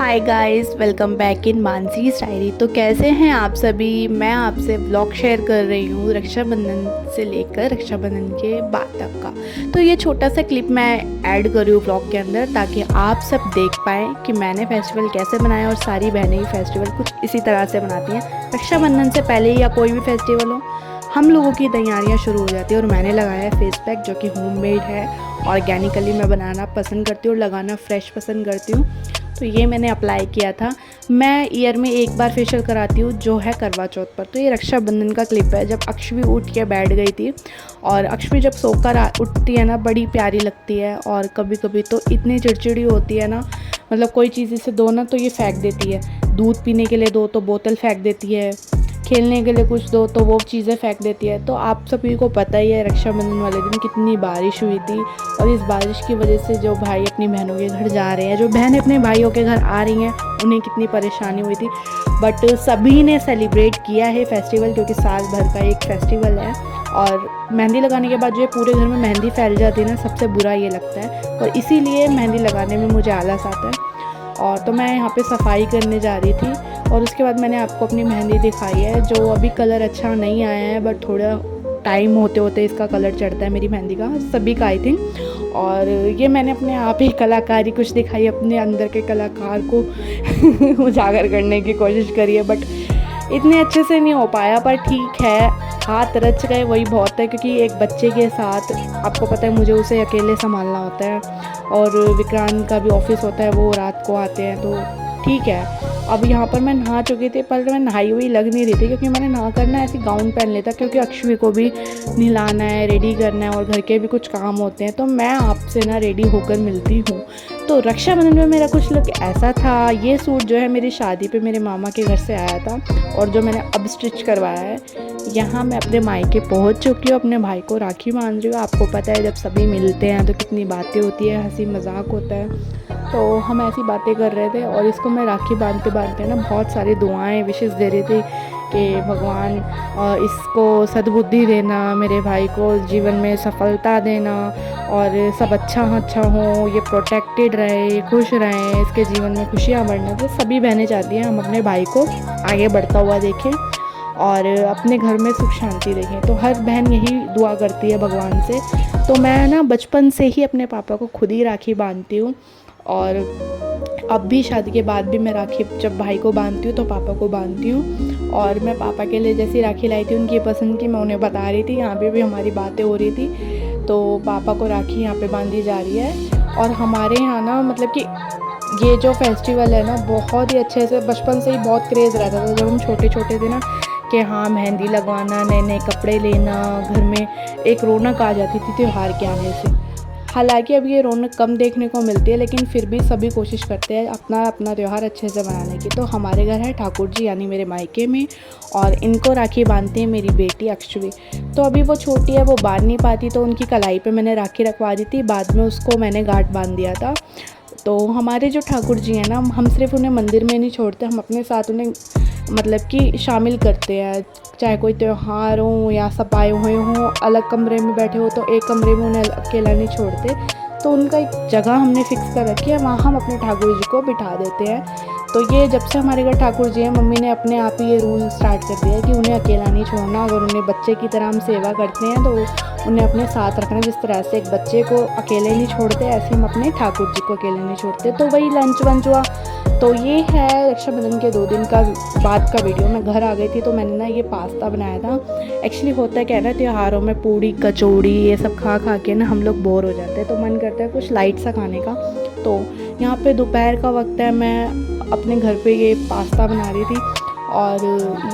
Hi guys, welcome back in Mansi diary. तो कैसे हैं आप सभी। मैं आपसे व्लॉग शेयर कर रही हूँ रक्षाबंधन से लेकर रक्षाबंधन के बाद तक का। तो ये छोटा सा क्लिप मैं ऐड कर रही हूँ व्लॉग के अंदर, ताकि आप सब देख पाएँ कि मैंने फेस्टिवल कैसे बनाया। और सारी बहनें ही फेस्टिवल कुछ इसी तरह से बनाती हैं। रक्षाबंधन से पहले या कोई भी फेस्टिवल हो, हम लोगों की तैयारियां शुरू हो जाती है। और मैंने लगाया है फेस पैक, जो कि होममेड है। ऑर्गेनिकली मैं बनाना पसंद करती हूँ और लगाना फ्रेश पसंद करती हूँ। तो ये मैंने अप्लाई किया था। मैं ईयर में एक बार फेशियल कराती हूँ, जो है करवा चौथ पर। तो ये रक्षाबंधन का क्लिप है, जब अक्षवी उठ के बैठ गई थी। और अक्षवी जब सोकर उठती है ना, बड़ी प्यारी लगती है। और कभी कभी तो इतनी चिड़चिड़ी होती है ना, मतलब कोई चीज़ इसे दो ना तो ये फेंक देती है। दूध पीने के लिए दो तो बोतल फेंक देती है, खेलने के लिए कुछ दो तो वो चीज़ें फेंक देती है। तो आप सभी को पता ही है रक्षाबंधन वाले दिन कितनी बारिश हुई थी। और इस बारिश की वजह से जो भाई अपनी बहनों के घर जा रहे हैं, जो बहनें अपने भाइयों के घर आ रही हैं, उन्हें कितनी परेशानी हुई थी। बट सभी ने सेलिब्रेट किया है फेस्टिवल, क्योंकि साल भर का एक फेस्टिवल है। और मेहंदी लगाने के बाद जो पूरे घर में मेहंदी फैल जाती है ना, सबसे बुरा ये लगता है। और इसीलिए मेहंदी लगाने में मुझे आलस आता है। और तो मैं यहाँ पे सफाई करने जा रही थी। और उसके बाद मैंने आपको अपनी मेहंदी दिखाई है, जो अभी कलर अच्छा नहीं आया है, बट थोड़ा टाइम होते होते इसका कलर चढ़ता है मेरी मेहंदी का, सभी का आई थिंक। और ये मैंने अपने आप ही कलाकारी कुछ दिखाई, अपने अंदर के कलाकार को उजागर करने की कोशिश करी है। बट इतने अच्छे से नहीं हो पाया, पर ठीक है, हाथ रच गए वही बहुत है। क्योंकि एक बच्चे के साथ आपको पता है मुझे उसे अकेले संभालना होता है। और विक्रांत का भी ऑफिस होता है, वो रात को आते हैं, तो ठीक है। अब यहाँ पर मैं नहा चुकी थी, पर मैं नहाई हुई लग नहीं रही थी, क्योंकि मैंने नहा कर ना ऐसी गाउन पहन लेता, क्योंकि अक्षवी को भी नहलाना है, रेडी करना है, और घर के भी कुछ काम होते हैं। तो मैं आपसे ना रेडी होकर मिलती हूँ। तो रक्षाबंधन में मेरा कुछ लुक ऐसा था। ये सूट जो है मेरी शादी पे मेरे मामा के घर से आया था, और जो मैंने अब स्टिच करवाया है। यहाँ मैं अपने मायके पहुँच चुकी हूँ, अपने भाई को राखी बांध रही हूँ। आपको पता है जब सभी मिलते हैं तो कितनी बातें होती है, हंसी मजाक होता है। तो हम ऐसी बातें कर रहे थे, और इसको मैं राखी बांधते बांधते ना बहुत सारी दुआएं विशेष दे रही थी कि भगवान इसको सद्बुद्धि देना, मेरे भाई को जीवन में सफलता देना, और सब अच्छा हो, ये प्रोटेक्टेड रहे, खुश रहे, इसके जीवन में खुशियाँ बढ़ना। तो सभी बहनें चाहती हैं हम अपने भाई को आगे बढ़ता हुआ देखें और अपने घर में सुख शांति देखें। तो हर बहन यही दुआ करती है भगवान से। तो मैं ना बचपन से ही अपने पापा को खुद ही राखी बांधती हूँ। और अब भी शादी के बाद भी मैं राखी जब भाई को बांधती हूँ तो पापा को बांधती हूँ। और मैं पापा के लिए जैसी राखी लाई थी उनकी पसंद की, मैं उन्हें बता रही थी। यहाँ पे भी हमारी बातें हो रही थी, तो पापा को राखी यहाँ पे बांधी जा रही है। और हमारे यहाँ ना मतलब कि ये जो फेस्टिवल है ना, बहुत ही अच्छे से बचपन से ही बहुत क्रेज़ रहता था जब हम छोटे छोटे थे ना, कि हाँ मेहंदी लगवाना, नए नए कपड़े लेना, घर में एक रौनक आ जाती थी त्यौहार के आने से। हालांकि अब ये रौनक कम देखने को मिलती है, लेकिन फिर भी सभी कोशिश करते हैं अपना अपना त्यौहार अच्छे से मनाने की। तो हमारे घर है ठाकुर जी, यानी मेरे मायके में, और इनको राखी बांधती है मेरी बेटी अक्षवी। तो अभी वो छोटी है, वो बांध नहीं पाती, तो उनकी कलाई पे मैंने राखी रखवा दी थी। बाद में उसको मैंने गांठ बांध दिया था। तो हमारे जो ठाकुर जी हैं ना, हम सिर्फ उन्हें मंदिर में नहीं छोड़ते, हम अपने साथ उन्हें मतलब कि शामिल करते हैं। चाहे कोई त्यौहार हो या सब आए हुए हों, अलग कमरे में बैठे हो, तो एक कमरे में उन्हें अकेला नहीं छोड़ते। तो उनका एक जगह हमने फिक्स कर रखी है, वहाँ हम अपने ठाकुर जी को बिठा देते हैं। तो ये जब से हमारे घर ठाकुर जी हैं, मम्मी ने अपने आप ही ये रूल स्टार्ट कर दिया है कि उन्हें अकेला नहीं छोड़ना। अगर उन्हें बच्चे की तरह हम सेवा करते हैं तो उन्हें अपने साथ रखना। जिस तरह से एक बच्चे को अकेले नहीं छोड़ते, ऐसे हम अपने ठाकुर जी को अकेले नहीं छोड़ते। तो वही लंच वंच हुआ। तो ये है रक्षाबंधन के 2 दिन का बाद का वीडियो। मैं घर आ गई थी, तो मैंने ना ये पास्ता बनाया था। एक्चुअली होता क्या है ना, त्योहारों में पूड़ी कचौड़ी ये सब खा खा के ना हम लोग बोर हो जाते हैं, तो मन करता है कुछ लाइट सा खाने का। तो यहाँ पे दोपहर का वक्त है, मैं अपने घर पे ये पास्ता बना रही थी। और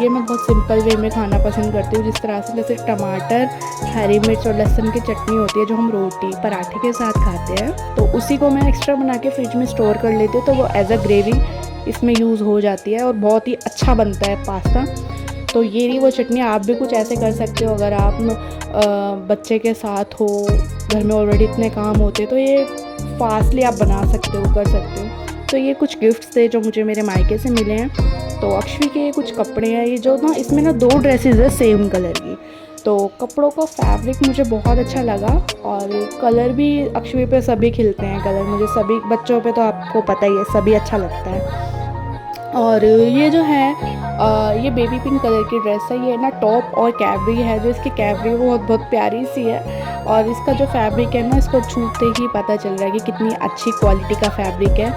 ये मैं बहुत सिंपल वे में खाना पसंद करती हूँ, जिस तरह से जैसे टमाटर, हरी मिर्च और लहसुन की चटनी होती है, जो हम रोटी पराठे के साथ खाते हैं। तो उसी को मैं एक्स्ट्रा बना के फ्रिज में स्टोर कर लेती हूँ, तो वो एज अ ग्रेवी इसमें यूज़ हो जाती है और बहुत ही अच्छा बनता है पास्ता। तो ये रही वो चटनी। आप भी कुछ ऐसे कर सकते हो, अगर आप बच्चे के साथ हो, घर में ऑलरेडी इतने काम होते, तो ये फास्टली आप बना सकते हो, कर सकते हो। तो ये कुछ गिफ्ट्स थे जो मुझे मेरे मायके से मिले हैं। तो अक्षवी के कुछ कपड़े हैं, ये जो ना इसमें ना 2 ड्रेसेस है सेम कलर की। तो कपड़ों का फैब्रिक मुझे बहुत अच्छा लगा और कलर भी अक्षवी पे सभी खिलते हैं कलर, मुझे सभी बच्चों पे तो आपको पता ही है सभी अच्छा लगता है। और ये जो है ये बेबी पिंक कलर की ड्रेस है, ये ना टॉप और कैबरी है, जो इसकी कैबरी वो बहुत प्यारी सी है और इसका जो फैब्रिक है ना इसको छूते ही पता चल रहा है कि कितनी अच्छी क्वालिटी का फैब्रिक है।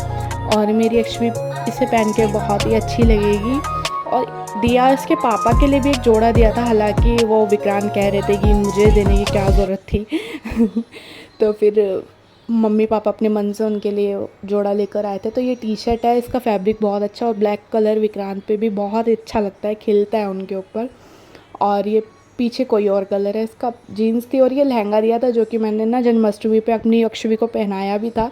और मेरी अक्षवी इसे पहन के बहुत ही अच्छी लगेगी। और दिया इसके पापा के लिए भी एक जोड़ा दिया था, हालांकि वो विक्रांत कह रहे थे कि मुझे देने की क्या ज़रूरत थी तो फिर मम्मी पापा अपने मन से उनके लिए जोड़ा लेकर आए थे। तो ये टी शर्ट है, इसका फैब्रिक बहुत अच्छा और ब्लैक कलर विक्रांत पे भी बहुत अच्छा लगता है, खिलता है उनके ऊपर। और ये पीछे कोई और कलर है, इसका जीन्स थी और ये लहंगा दिया था जो कि मैंने ना जन्माष्टमी पे अपनी अक्षवी को पहनाया भी था।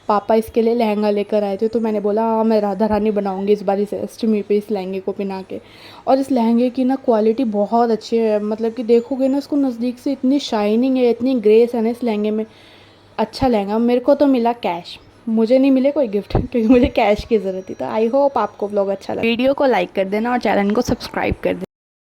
पापा इसके लिए लहंगा लेकर आए थे तो मैंने बोला हाँ मैं राधा रानी बनाऊंगी इस बार इस अष्टमी पे इस लहंगे को पहना के। और इस लहंगे की ना क्वालिटी बहुत अच्छी है, मतलब कि देखोगे ना इसको नज़दीक से इतनी शाइनिंग है, इतनी ग्रेस है ना इस लहंगे में। अच्छा लहंगा मेरे को तो मिला कैश, मुझे नहीं मिले कोई गिफ्ट क्योंकि मुझे कैश की ज़रूरत थी। तो आई होप आपको व्लॉग अच्छा लगा, वीडियो को लाइक कर देना और चैनल को सब्सक्राइब कर देना।